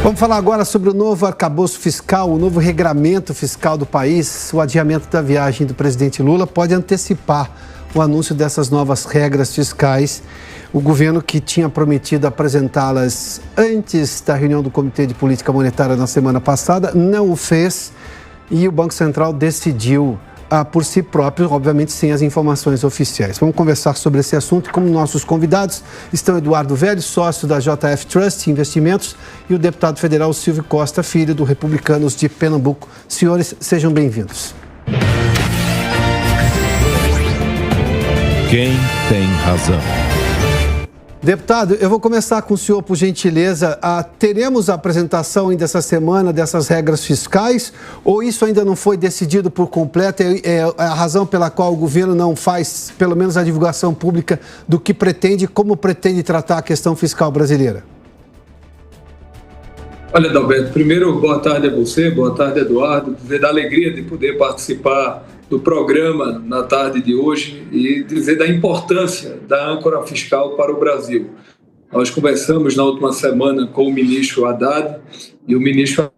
Vamos falar agora sobre o novo arcabouço fiscal, o novo regramento fiscal do país. O adiamento da viagem do presidente Lula pode antecipar o anúncio dessas novas regras fiscais. O governo, que tinha prometido apresentá-las antes da reunião do Comitê de Política Monetária na semana passada, não o fez e o Banco Central decidiu por si próprio, obviamente sem as informações oficiais. Vamos conversar sobre esse assunto. Como nossos convidados estão Eduardo Velho, sócio da JF Trust Investimentos, e o deputado federal Silvio Costa Filho, do Republicanos de Pernambuco. Senhores, sejam bem-vindos. Quem tem razão? Deputado, eu vou começar com o senhor, por gentileza. Teremos a apresentação ainda essa semana dessas regras fiscais ou isso ainda não foi decidido por completo? É a razão pela qual o governo não faz, pelo menos, a divulgação pública do que pretende, como pretende tratar a questão fiscal brasileira? Olha, Adalberto, primeiro, boa tarde a você, boa tarde, Eduardo. Dizer da alegria de poder participar do programa na tarde de hoje e dizer da importância da âncora fiscal para o Brasil. Nós conversamos na última semana com o ministro Haddad e o ministro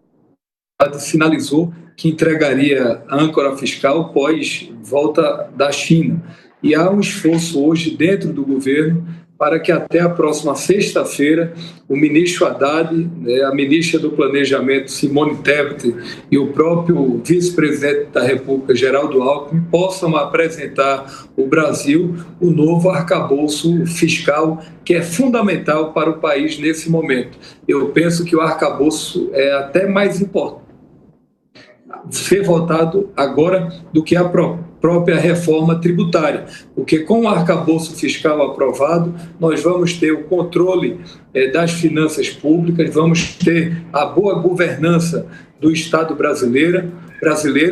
Haddad sinalizou que entregaria a âncora fiscal pós volta da China. E há um esforço hoje dentro do governo para que até a próxima sexta-feira o ministro Haddad, a ministra do Planejamento, Simone Tebet, e o próprio vice-presidente da República, Geraldo Alckmin, possam apresentar ao Brasil o novo arcabouço fiscal, que é fundamental para o país nesse momento. Eu penso que o arcabouço é até mais importante ser votado agora do que a própria reforma tributária, porque com o arcabouço fiscal aprovado, nós vamos ter o controle das finanças públicas, vamos ter a boa governança do Estado brasileiro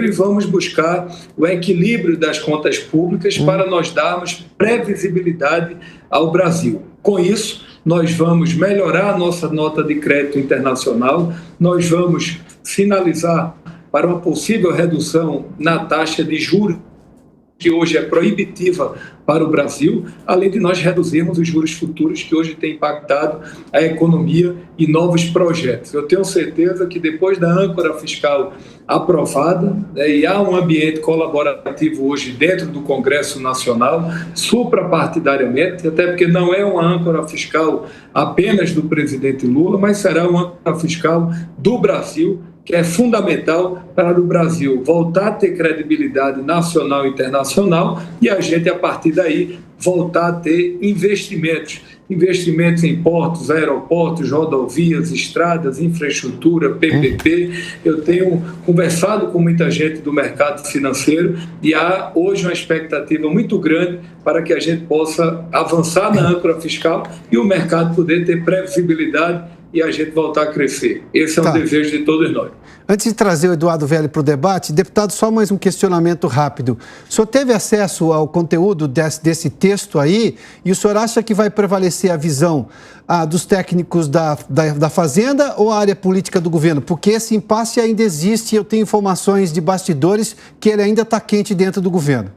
e vamos buscar o equilíbrio das contas públicas para nós darmos previsibilidade ao Brasil. Com isso, nós vamos melhorar a nossa nota de crédito internacional, nós vamos sinalizar para uma possível redução na taxa de juros, que hoje é proibitiva para o Brasil, além de nós reduzirmos os juros futuros, que hoje tem impactado a economia e novos projetos. Eu tenho certeza que depois da âncora fiscal aprovada, e há um ambiente colaborativo hoje dentro do Congresso Nacional, suprapartidariamente, até porque não é uma âncora fiscal apenas do presidente Lula, mas será uma âncora fiscal do Brasil, que é fundamental para o Brasil voltar a ter credibilidade nacional e internacional e a gente, a partir daí, voltar a ter investimentos em portos, aeroportos, rodovias, estradas, infraestrutura, PPP. Eu tenho conversado com muita gente do mercado financeiro e há hoje uma expectativa muito grande para que a gente possa avançar na âncora fiscal e o mercado poder ter previsibilidade e a gente voltar a crescer. Esse é um desejo de todos nós. Antes de trazer o Eduardo Velho para o debate, deputado, só mais um questionamento rápido. O senhor teve acesso ao conteúdo desse texto aí e o senhor acha que vai prevalecer a visão dos técnicos da Fazenda ou a área política do governo? Porque esse impasse ainda existe e eu tenho informações de bastidores que ele ainda está quente dentro do governo.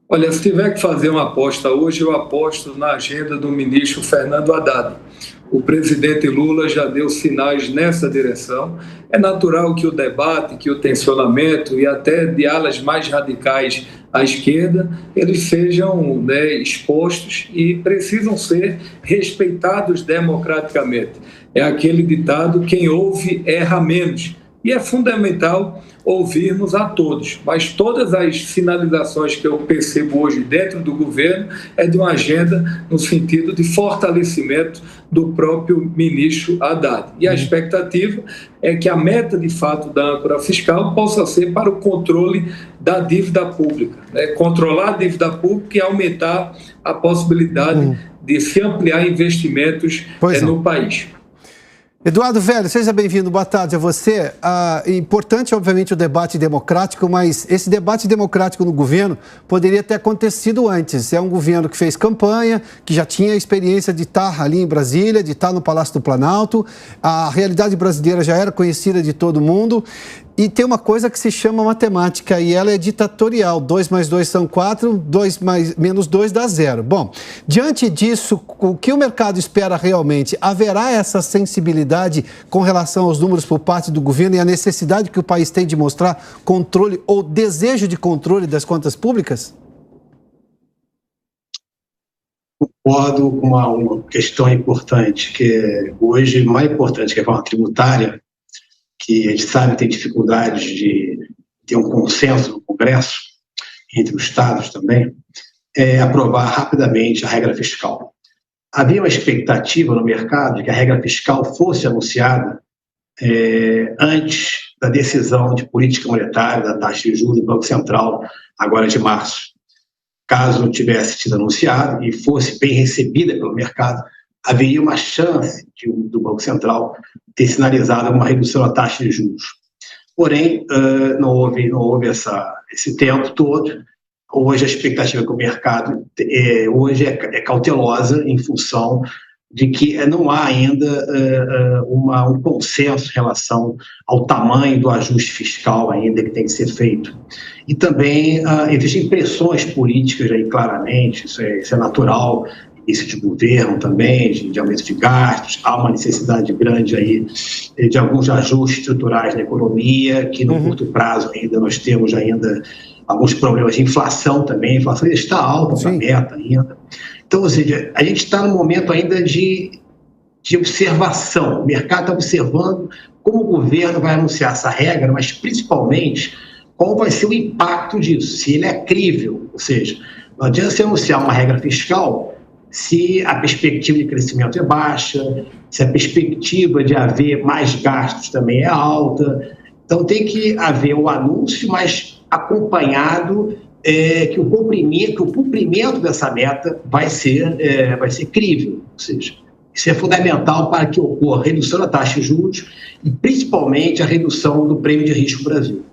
Olha, se tiver que fazer uma aposta hoje, eu aposto na agenda do ministro Fernando Haddad. O presidente Lula já deu sinais nessa direção. É natural que o debate, que o tensionamento e até de alas mais radicais à esquerda, eles sejam expostos e precisam ser respeitados democraticamente. É aquele ditado, quem ouve erra menos. E é fundamental ouvirmos a todos, mas todas as sinalizações que eu percebo hoje dentro do governo é de uma agenda no sentido de fortalecimento do próprio ministro Haddad. E a expectativa é que a meta, de fato, da âncora fiscal possa ser para o controle da dívida pública, controlar a dívida pública e aumentar a possibilidade de se ampliar investimentos no país. Eduardo Velho, seja bem-vindo, boa tarde a você. Importante, obviamente, o debate democrático, mas esse debate democrático no governo poderia ter acontecido antes. É um governo que fez campanha, que já tinha a experiência de estar ali em Brasília, de estar no Palácio do Planalto. A realidade brasileira já era conhecida de todo mundo. E tem uma coisa que se chama matemática e ela é ditatorial. 2 mais 2 são 4, 2 menos 2 dá 0. Bom, diante disso, o que o mercado espera realmente? Haverá essa sensibilidade com relação aos números por parte do governo e a necessidade que o país tem de mostrar controle ou desejo de controle das contas públicas? Concordo com uma questão importante, que é hoje mais importante que a reforma tributária, que a gente sabe tem dificuldades de ter um consenso no Congresso, entre os estados também, é aprovar rapidamente a regra fiscal. Havia uma expectativa no mercado de que a regra fiscal fosse anunciada antes da decisão de política monetária da taxa de juros do Banco Central, agora de março. Caso não tivesse sido anunciado e fosse bem recebida pelo mercado, haveria uma chance do Banco Central ter sinalizado uma redução da taxa de juros. Porém, não houve esse tempo todo. Hoje a expectativa que o mercado hoje é cautelosa em função de que não há ainda um consenso em relação ao tamanho do ajuste fiscal ainda que tem que ser feito. E também existem pressões políticas aí claramente, isso é natural, início de governo também, de aumento de gastos, há uma necessidade grande aí de alguns ajustes estruturais na economia, que no curto prazo ainda nós temos ainda alguns problemas de inflação também, a inflação ainda está alta para a meta ainda. Então, ou seja, a gente está num momento ainda de observação, o mercado está observando como o governo vai anunciar essa regra, mas principalmente qual vai ser o impacto disso, se ele é crível, ou seja, não adianta você anunciar uma regra fiscal se a perspectiva de crescimento é baixa, se a perspectiva de haver mais gastos também é alta. Então tem que haver o anúncio, mas acompanhado que o cumprimento dessa meta vai ser crível. Ou seja, isso é fundamental para que ocorra a redução da taxa de juros e principalmente a redução do prêmio de risco Brasil.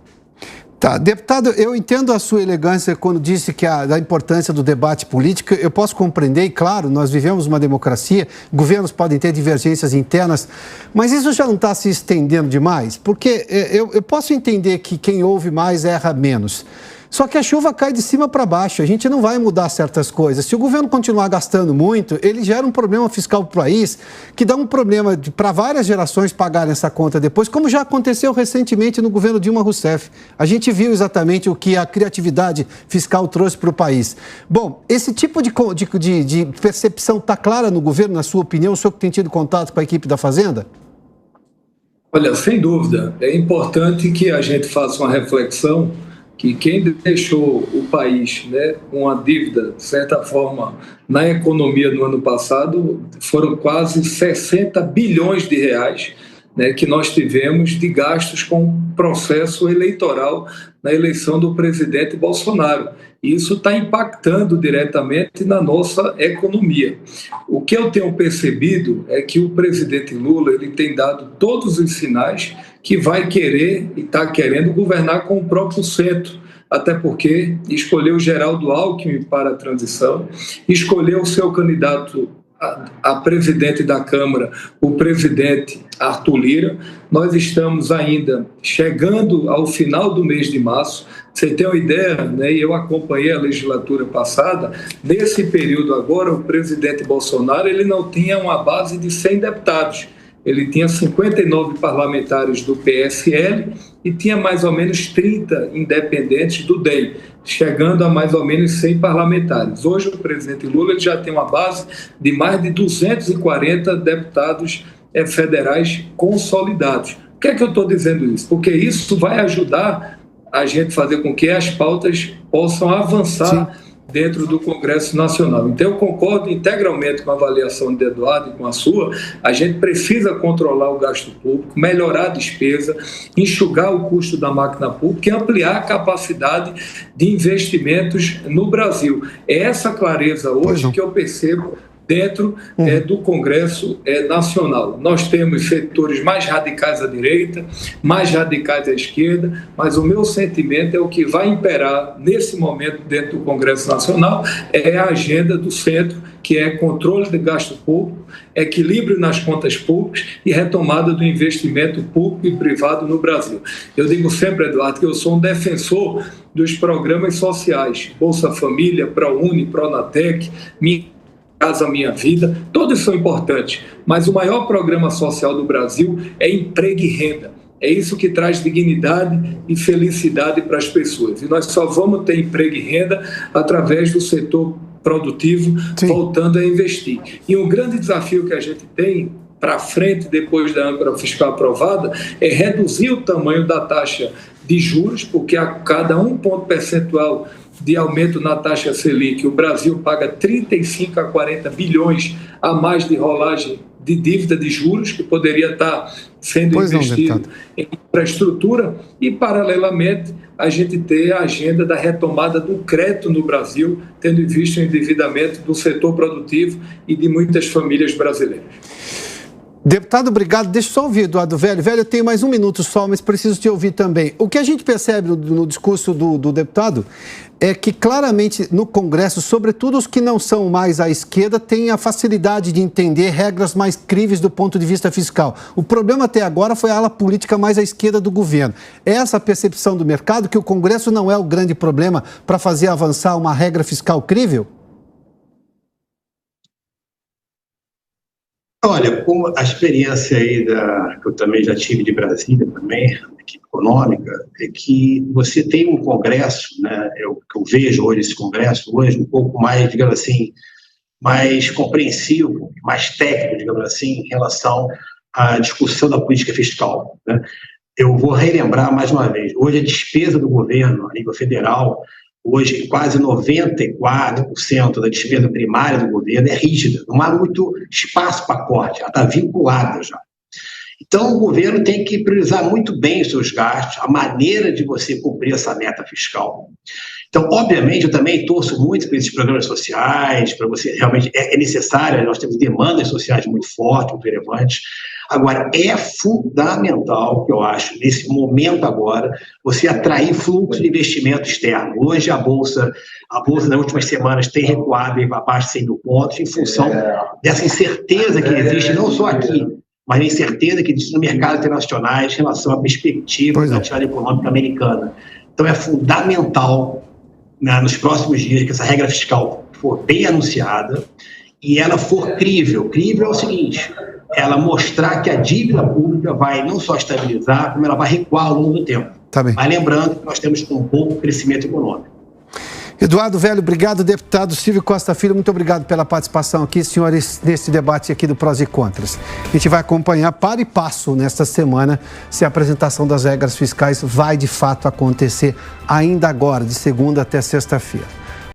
Tá, deputado, eu entendo a sua elegância quando disse que da importância do debate político. Eu posso compreender, e claro, nós vivemos uma democracia, governos podem ter divergências internas, mas isso já não está se estendendo demais? Porque eu posso entender que quem ouve mais erra menos. Só que a chuva cai de cima para baixo, a gente não vai mudar certas coisas. Se o governo continuar gastando muito, ele gera um problema fiscal para o país, que dá um problema para várias gerações pagarem essa conta depois, como já aconteceu recentemente no governo Dilma Rousseff. A gente viu exatamente o que a criatividade fiscal trouxe para o país. Bom, esse tipo de percepção está clara no governo, na sua opinião? O senhor que tem tido contato com a equipe da Fazenda? Olha, sem dúvida, é importante que a gente faça uma reflexão que quem deixou o país, né, com uma dívida, de certa forma, na economia no ano passado, foram quase 60 bilhões de reais, né, que nós tivemos de gastos com o processo eleitoral na eleição do presidente Bolsonaro. E isso está impactando diretamente na nossa economia. O que eu tenho percebido é que o presidente Lula ele tem dado todos os sinais que vai querer e está querendo governar com o próprio centro, até porque escolheu Geraldo Alckmin para a transição, escolheu o seu candidato a presidente da Câmara, o presidente Arthur Lira. Nós estamos ainda chegando ao final do mês de março. Você tem uma ideia, né? Eu acompanhei a legislatura passada. Nesse período agora, o presidente Bolsonaro ele não tinha uma base de 100 deputados. Ele tinha 59 parlamentares do PSL e tinha mais ou menos 30 independentes do DEM, chegando a mais ou menos 100 parlamentares. Hoje o presidente Lula ele já tem uma base de mais de 240 deputados federais consolidados. Por que é que eu estou dizendo isso? Porque isso vai ajudar a gente a fazer com que as pautas possam avançar dentro do Congresso Nacional. Então, eu concordo integralmente com a avaliação de Eduardo e com a sua. A gente precisa controlar o gasto público, melhorar a despesa, enxugar o custo da máquina pública e ampliar a capacidade de investimentos no Brasil. É essa clareza hoje que eu percebo dentro do Congresso Nacional. Nós temos setores mais radicais à direita, mais radicais à esquerda, mas o meu sentimento é o que vai imperar nesse momento dentro do Congresso Nacional é a agenda do centro, que é controle de gasto público, equilíbrio nas contas públicas e retomada do investimento público e privado no Brasil. Eu digo sempre, Eduardo, que eu sou um defensor dos programas sociais, Bolsa Família, ProUni, Pronatec, Minha Casa Minha Vida, todos são importantes, mas o maior programa social do Brasil é emprego e renda. É isso que traz dignidade e felicidade para as pessoas. E nós só vamos ter emprego e renda através do setor produtivo, sim, voltando a investir. E um grande desafio que a gente tem para frente, depois da âncora fiscal aprovada, é reduzir o tamanho da taxa de juros, porque a cada 1 ponto percentual de aumento na taxa Selic, o Brasil paga 35 a 40 bilhões a mais de rolagem de dívida de juros, que poderia estar sendo investido em infraestrutura, e, paralelamente, a gente ter a agenda da retomada do crédito no Brasil, tendo em vista o endividamento do setor produtivo e de muitas famílias brasileiras. Deputado, obrigado. Deixa eu só ouvir, Eduardo Velho. Velho, eu tenho mais 1 minuto só, mas preciso te ouvir também. O que a gente percebe no discurso do deputado é que claramente no Congresso, sobretudo os que não são mais à esquerda, têm a facilidade de entender regras mais críveis do ponto de vista fiscal. O problema até agora foi a ala política mais à esquerda do governo. É essa a percepção do mercado, que o Congresso não é o grande problema para fazer avançar uma regra fiscal crível? Olha, como a experiência aí que eu também já tive de Brasília também, equipe econômica, é que você tem um Congresso, né, que eu vejo hoje esse Congresso hoje um pouco mais, digamos assim, mais compreensivo, mais técnico, digamos assim, em relação à discussão da política fiscal, né? Eu vou relembrar mais uma vez, hoje a despesa do governo a nível federal, hoje quase 94% da despesa primária do governo é rígida, não há muito espaço para corte, ela está vinculada já. Então, o governo tem que priorizar muito bem os seus gastos, a maneira de você cumprir essa meta fiscal. Então, obviamente, eu também torço muito por esses programas sociais, para você realmente é necessário, nós temos demandas sociais muito fortes, muito relevantes. Agora, é fundamental, que eu acho, nesse momento agora, você atrair fluxo de investimento externo. Hoje, a Bolsa nas últimas semanas tem recuado abaixo de 100 mil pontos, em função dessa incerteza que existe, não só aqui, mas a incerteza que existe no mercado internacional em relação à perspectiva da atividade econômica americana. Então, é fundamental, né, nos próximos dias, que essa regra fiscal for bem anunciada e ela for crível. Crível é o seguinte: ela mostrar que a dívida pública vai não só estabilizar, como ela vai recuar ao longo do tempo. Tá bem. Mas lembrando que nós temos um pouco crescimento econômico. Eduardo Velho, obrigado. Deputado Silvio Costa Filho, muito obrigado pela participação aqui, senhores, nesse debate aqui do Prós e Contras. A gente vai acompanhar para e passo nesta semana se a apresentação das regras fiscais vai de fato acontecer ainda agora, de segunda até sexta-feira.